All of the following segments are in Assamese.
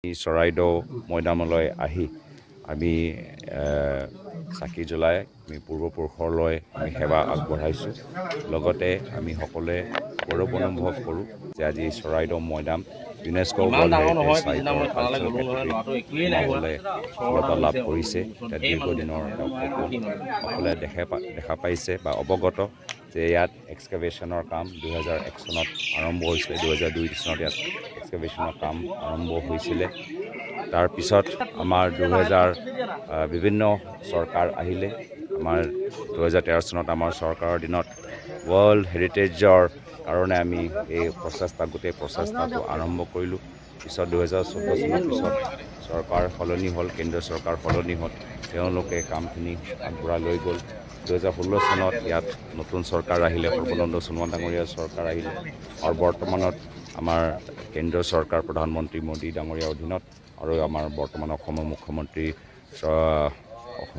চৰাইদেউ মৈদামলৈ আহি আমি চাকি জ্বলাই আমি পূৰ্বপুৰুষলৈ আমি সেৱা আগবঢ়াইছোঁ। লগতে আমি সকলোৱে গৌৰৱ অনুভৱ কৰোঁ যে আজি চৰাইদেউ মৈদাম ইউনেস্কো ৱৰ্ল্ড হেৰিটেজ চাইটৰ কালচাৰেল কেটেগৰীত সোমাবলৈ সফলতা লাভ কৰিছে। এতিয়া দীৰ্ঘদিনৰ সপোন সকলোৱে দেখা পাইছে বা অৱগত যে ইয়াত এক্সকাভেশ্যনৰ কাম 2001 চনত আৰম্ভ হৈছিলে। 2002 চনত ইয়াত এক্সকাভেশ্যনৰ কাম আৰম্ভ হৈছিলে। তাৰপিছত আমাৰ বিভিন্ন চৰকাৰ আহিলে। আমাৰ 2013 চনত আমাৰ চৰকাৰৰ দিনত ৱৰ্ল্ড হেৰিটেজৰ কাৰণে আমি এই গোটেই প্ৰচেষ্টাটো আৰম্ভ কৰিলোঁ। পিছত 2014 চনৰ পিছত চৰকাৰ সলনি হ'ল, কেন্দ্ৰীয় চৰকাৰ সলনি হ'ল, তেওঁলোকে কামখিনি আগবঢ়াই লৈ গ'ল। 2016 চনত ইয়াত নতুন চৰকাৰ আহিলে, সৰ্বানন্দ সোণোৱাল ডাঙৰীয়াৰ চৰকাৰ আহিলে, আৰু বৰ্তমানত আমাৰ কেন্দ্ৰীয় চৰকাৰ প্ৰধানমন্ত্ৰী মোদী ডাঙৰীয়াৰ অধীনত আৰু আমাৰ বৰ্তমান অসমৰ মুখ্যমন্ত্ৰী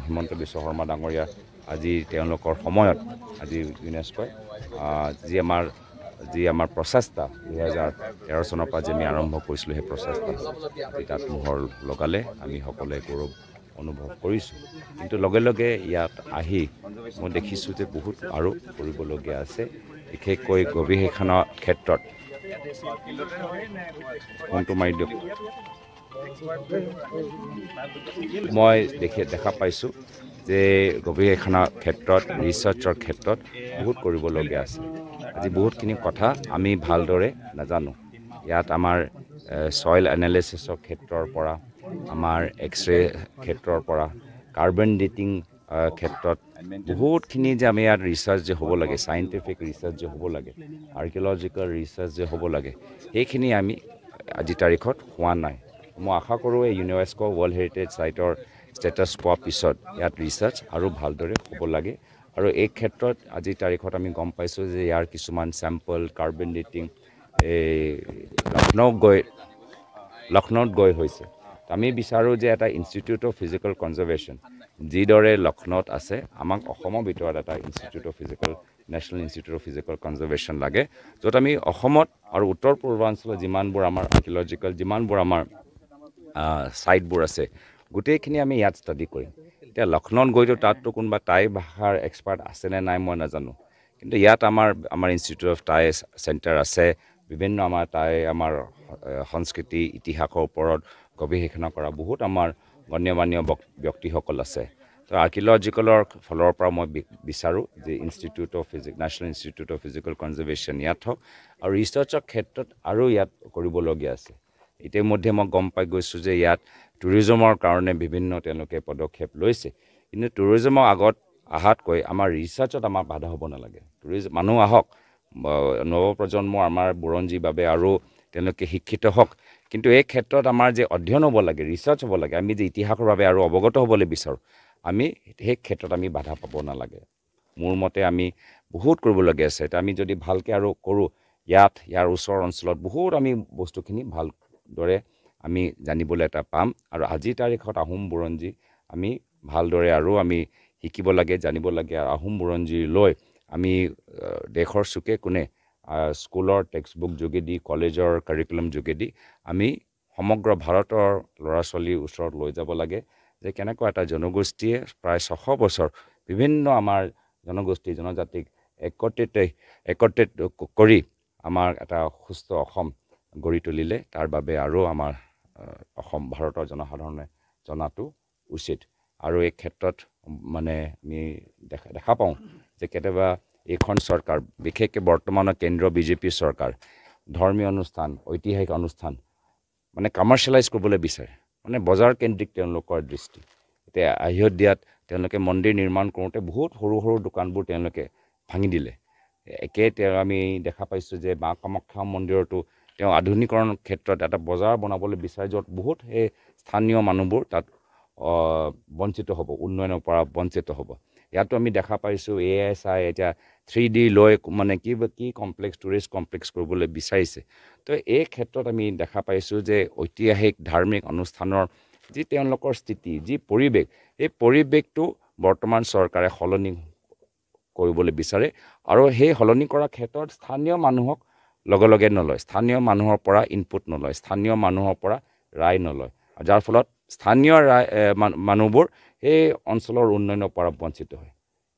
হিমন্ত বিশ্ব শৰ্মা ডাঙৰীয়া আজি তেওঁলোকৰ সময়ত আজি ইউনেস্ক'ই যি আমাৰ প্ৰচেষ্টা 2013 চনৰ পৰা যে আমি আৰম্ভ কৰিছিলোঁ, সেই প্ৰচেষ্টা আজি তাত মোহৰ লগালে। আমি সকলোৱে গৌৰৱ অনুভৱ কৰিছোঁ। কিন্তু লগে লগে ইয়াত আহি মই দেখিছোঁ যে বহুত আৰু কৰিবলগীয়া আছে। বিশেষকৈ গৱেষণাৰ ক্ষেত্ৰত ফোনটো মাৰি দিয়ক। মই দেখা পাইছোঁ যে গৱেষণাৰ ক্ষেত্ৰত, ৰিচাৰ্চৰ ক্ষেত্ৰত বহুত কৰিবলগীয়া আছে। আজি বহুতখিনি কথা আমি ভালদৰে নাজানো। ইয়াত আমাৰ ছইল এনালিচিছৰ ক্ষেত্ৰৰ পৰা, আমাৰ এক্সৰে ক্ষেত্ৰৰ পৰা, কাৰ্বন ডেটিং ক্ষেত্ৰত বহুতখিনি যে আমি ইয়াত ৰিচাৰ্চ যে হ'ব লাগে, চাইণ্টিফিক ৰিচাৰ্চ যে হ'ব লাগে, আৰ্কিঅলজিকেল ৰিচাৰ্চ যে হ'ব লাগে, সেইখিনি আমি আজি তাৰিখত হোৱা নাই। মই আশা কৰোঁ এই ইউনেস্কো ৱৰ্ল্ড হেৰিটেজ চাইটৰ ষ্টেটাছ পোৱাৰ পিছত ইয়াত ৰিচাৰ্চ আৰু ভালদৰে হ'ব লাগে। আৰু এই ক্ষেত্ৰত আজিৰ তাৰিখত আমি গম পাইছোঁ যে ইয়াৰ কিছুমান চেম্পল কাৰ্বন ডেটিং লক্ষ্ণৌত গৈ হৈছে। আমি বিচাৰোঁ যে এটা ইনষ্টিটিউট অফ ফিজিকেল কনজাৰ্ভেশ্যন যিদৰে লক্ষ্ণৌত আছে, আমাক অসমৰ ভিতৰত এটা institute of national institute of physical conservation লাগে, য'ত আমি অসমত আৰু উত্তৰ পূৰ্বাঞ্চলত যিমানবোৰ আমাৰ আৰ্কিঅলজিকেল যিমানবোৰ আমাৰ ছাইটবোৰ আছে, গোটেইখিনি আমি ইয়াত ষ্টাডি কৰিম। এতিয়া লক্ষ্ণৌত গৈতো তাততো কোনোবা টাই ভাষাৰ এক্সপাৰ্ট আছেনে নাই মই নাজানো, কিন্তু ইয়াত আমাৰ ইনষ্টিটিউট অফ টাই চেণ্টাৰ আছে। বিভিন্ন আমাৰ সংস্কৃতি ইতিহাসৰ ওপৰত গৱেষণা কৰা বহুত আমাৰ গণ্যমান্য ব্যক্তিসকল আছে। তো আৰ্কিঅলজিকেলৰ ফালৰ পৰা মই বিচাৰোঁ যে national institute of physical conservation ইয়াত হওক, আৰু ৰিচাৰ্চৰ ক্ষেত্ৰত আৰু ইয়াত কৰিবলগীয়া আছে। ইতিমধ্যে মই গম পাই গৈছোঁ যে ইয়াত টুৰিজমৰ কাৰণে বিভিন্ন তেওঁলোকে পদক্ষেপ লৈছে, কিন্তু টুৰিজমৰ আগত অহাতকৈ আমাৰ ৰিচাৰ্চত আমাৰ বাধা হ'ব নালাগে। মানুহ আহক, নৱপ্ৰজন্মৰ আমাৰ বুৰঞ্জীৰ বাবে আৰু তেওঁলোকে শিক্ষিত হওক, কিন্তু এই ক্ষেত্ৰত আমাৰ যে অধ্যয়ন হ'ব লাগে, ৰিচাৰ্চ হ'ব লাগে, আমি যে ইতিহাসৰ বাবে আৰু অৱগত হ'বলৈ বিচাৰোঁ, আমি সেই ক্ষেত্ৰত আমি বাধা পাব নালাগে। মোৰ মতে আমি বহুত কৰিবলগীয়া আছে। এতিয়া আমি যদি ভালকৈ আৰু কৰোঁ, ইয়াৰ ওচৰৰ অঞ্চলত বহুত আমি বস্তুখিনি ভালদৰে আমি জানিবলৈ এটা পাম। আৰু আজিৰ তাৰিখত আহোম বুৰঞ্জী আমি ভালদৰে আৰু আমি শিকিব লাগে, জানিব লাগে। আহোম বুৰঞ্জী লৈ আমি দেশৰ চুকে কোণে স্কুলৰ টেক্সটবুক যোগেদি, কলেজৰ কাৰিকুলাম যোগেদি আমি সমগ্ৰ ভাৰতৰ ল'ৰা ছোৱালীৰ ওচৰত লৈ যাব লাগে যে কেনেকুৱা এটা জনগোষ্ঠীয়ে প্ৰায় 600 বছৰ বিভিন্ন আমাৰ জনগোষ্ঠী জনজাতিক একত্ৰিত কৰি আমাৰ এটা সুস্থ অসম গঢ়ি তুলিলে। তাৰ বাবে আৰু আমাৰ ভাৰতৰ জনসাধাৰণে জনাটো উচিত। আৰু এই ক্ষেত্ৰত মানে আমি দেখা পাওঁ যে কেতিয়াবা এইখন চৰকাৰ, বিশেষকৈ বৰ্তমানৰ কেন্দ্ৰীয় বিজেপি চৰকাৰ, ধৰ্মীয় অনুষ্ঠান, ঐতিহাসিক অনুষ্ঠান মানে কমাৰ্চিয়েলাইজ কৰিবলৈ বিচাৰে, মানে বজাৰ কেন্দ্ৰিক তেওঁলোকৰ দৃষ্টি। এতিয়া অযোধ্যাত তেওঁলোকে মন্দিৰ নিৰ্মাণ কৰোঁতে বহুত সৰু সৰু দোকানবোৰ তেওঁলোকে ভাঙি দিলে। আমি দেখা পাইছোঁ যে মা কামাখ্যা মন্দিৰতো তেওঁ আধুনিকৰণৰ ক্ষেত্ৰত এটা বজাৰ বনাবলৈ বিচাৰে, য'ত বহুত সেই স্থানীয় মানুহবোৰ তাত বঞ্চিত হ'ব, উন্নয়নৰ পৰা বঞ্চিত হ'ব। ইয়াতো আমি দেখা পাইছোঁ ASI এতিয়া 3D লৈ মানে কি কমপ্লেক্স, টুৰিষ্ট কমপ্লেক্স কৰিবলৈ বিচাৰিছে। তো এই ক্ষেত্ৰত আমি দেখা পাইছোঁ যে ঐতিহাসিক ধাৰ্মিক অনুষ্ঠানৰ যি তেওঁলোকৰ স্থিতি, যি পৰিৱেশ, এই পৰিৱেশটো বৰ্তমান চৰকাৰে সলনি কৰিবলৈ বিচাৰে। আৰু সেই সলনি কৰাৰ ক্ষেত্ৰত স্থানীয় মানুহক লগে লগে নলয়, স্থানীয় মানুহৰ পৰা ইনপুট নলয়, স্থানীয় মানুহৰ পৰা ৰায় নলয় যাৰ ফলত স্থানীয় মানুহবোৰ সেই অঞ্চলৰ উন্নয়নৰ পৰা বঞ্চিত হয়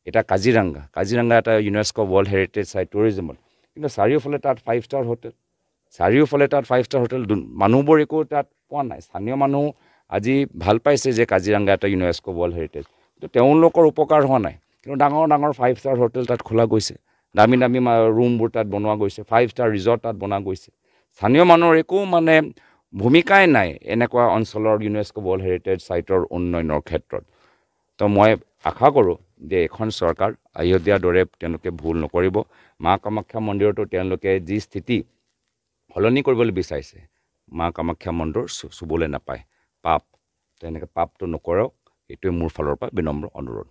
এটা কাজিৰঙা এটা ইউনেস্কো ৱৰ্ল্ড হেৰিটেজ চাইট টুৰিজমত কিন্তু চাৰিওফালে তাত 5 ষ্টাৰ হোটেল চাৰিওফালে তাত 5 ষ্টাৰ হোটেল মানুহবোৰ একো তাত পোৱা নাই স্থানীয় মানুহ আজি ভাল পাইছে যে কাজিৰঙা এটা ইউনেস্কো ৱৰ্ল্ড হেৰিটেজ কিন্তু তেওঁলোকৰ উপকাৰ হোৱা নাই কিন্তু ডাঙৰ 5 ষ্টাৰ হোটেল তাত খোলা গৈছে দামী ৰুমবোৰ তাত বনোৱা গৈছে 5 ষ্টাৰ ৰিজৰ্ট তাত বনোৱা গৈছে স্থানীয় মানুহৰ একো মানে ভূমিকাই নাই এনেকুৱা অঞ্চলৰ ইউনেস্কো ৱৰ্ল্ড হেৰিটেজ চাইটৰ উন্নয়নৰ ক্ষেত্ৰত তো মই আশা কৰোঁ যে এখন চৰকাৰ অযোধ্যাৰ দৰে তেওঁলোকে ভুল নকৰিব মা কামাখ্যা মন্দিৰতো তেওঁলোকে যি স্থিতি সলনি কৰিবলৈ বিচাৰিছে মা কামাখ্যা মন্দিৰ চুবলৈ নাপায় পাপ তেনেকৈ পাপটো নকৰক এইটোৱে মোৰ ফালৰ পৰা বিনম্ৰ অনুৰোধ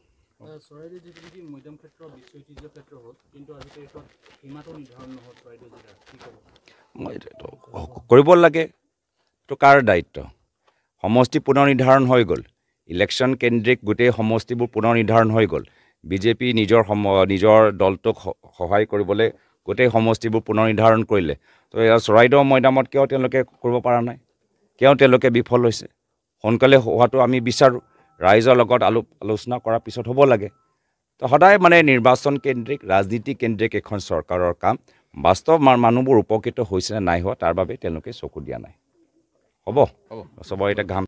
চৰাইদেউ যিটো নেকি মৈদাম ক্ষেত্ৰ বিশ্ব ঐতিহ্য ক্ষেত্ৰ হ'ল কিন্তু আজিকালি সীমাটো নিৰ্ধাৰণ নহ'ল চৰাইদেউ জিলাৰ কি ক'ব কৰিব লাগে এইটো কাৰ দায়িত্ব সমষ্টি পুনৰ নিৰ্ধাৰণ হৈ গ'ল ইলেকশ্যন কেন্দ্ৰিক গোটেই সমষ্টিবোৰ পুনৰ নিৰ্ধাৰণ হৈ গ'ল বিজেপি নিজৰ দলটোক সহায় কৰিবলৈ গোটেই সমষ্টিবোৰ পুনৰ নিৰ্ধাৰণ কৰিলে তো চৰাইদেউ মৈদামত কিয় তেওঁলোকে কৰিব পৰা নাই কিয় তেওঁলোকে বিফল হৈছে সোনকালে হোৱাটো আমি বিচাৰোঁ ৰাইজৰ লগত আলোচনা কৰাৰ পিছত হ'ব লাগে তো সদায় মানে নিৰ্বাচন কেন্দ্ৰিক ৰাজনীতি কেন্দ্ৰিক এখন চৰকাৰৰ কাম বাস্তৱ মানুহবোৰ উপকৃত হৈছে নে নাই হোৱা তাৰ বাবে তেওঁলোকে চকু দিয়া নাই হ'ব চবৰে এতিয়া ঘাম